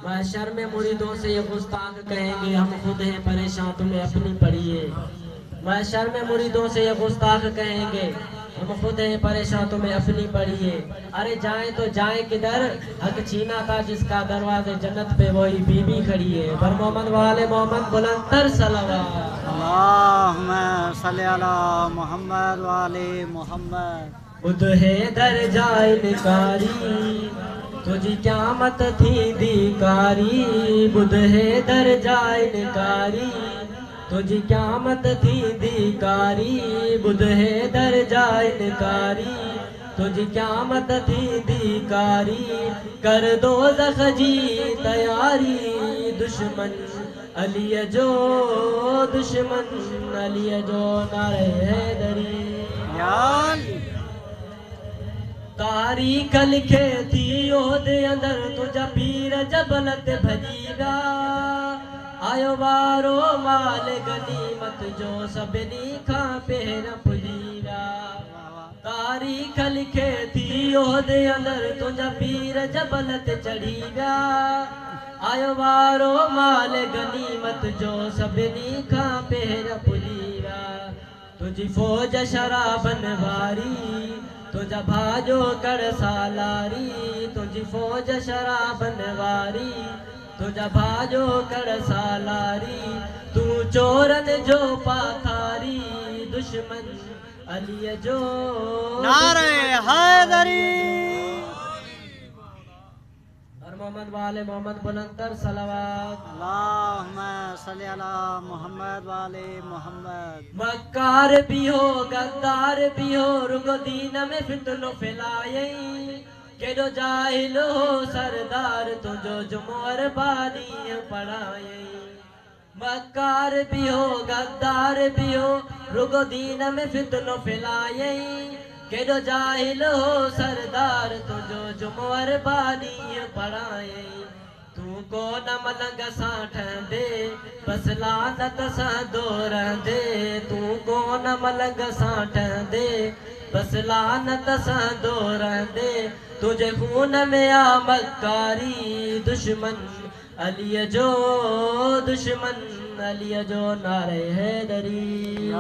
महशर में मुरीदों से ये गुस्ताख कहेंगे हम खुद हैं परेशान तुम्हें अपनी पढ़िए। महशर में मुरीदों से ये गुस्ताख कहेंगे हम खुद हैं परेशान तुम्हें अपनी पढ़िए। अरे जाए तो जाए किधर, हक छीना था जिसका दरवाजे जन्नत पे वही बीबी खड़ी है। पर मोहम्मद वाले मोहम्मद बुलंदतर सलावत। अल्लाहुम्मा सल्ली अला मोहम्मद वाले मोहम्मद। खुद है दरजाए निकारी तुझी क़यामत थी दीकारी। बुध है दरजाए निकारी तुझी क़यामत थी दीकारी। बुध है दरजाए निकारी तुझी क़यामत थी दीकारी। कर दो ज़ख़ तैयारी दुश्मन अली जो दुश्मन अली जो नारे हैदरी। तारीख़ लिखे थी ओहदे अंदर तुझा पीर जबलत भजीगा। आयो वारो माल गनीमत जो सभिनी खां पहिरियों पुजीगा। तारीख़ लिखे थी ओहदे अंदर तुझा पीर जबलत चढ़ी विया। आयो वारो माल गनीमत जो सभिनी खां पहिरियों पुजीगा। तुझी फ़ौज शराबन वारी तुझा भाजो कर सालारी। तुझी फ़ौज शराबन वारी तुझा भाजो कर सालारी। तू चोरन जो पाथारी दुश्मन अली जो नारे हैदरी। और मोहम्मद वाले मोहम्मद बुलंदतर सलावत। अल्लाहुम्मा सल्ली अला मोहम्मद वाले मोहम्मद। मक्कार भी हो गद्दार भी हो रुगो दीन में फितनो फैलाए। केडो जाहिल हो सरदार तुझो जुमोर बानी पढ़ाए। मक्कार भी हो गद्दार भी हो रुगो दीन में फितनो फैलाए। केडो जाहिल हो सरदार तुझो जुमोर बानी पढ़ाए। तू को न मलंग सां ठहंदे बस लानत सां दो रहंदे। तू को न मलंग सां ठहंदे बस लानत सां दो रहंदे। तुझे खून में आ मक्कारी दुश्मन अली जो दुश्मन अली जो नारे हैदरी।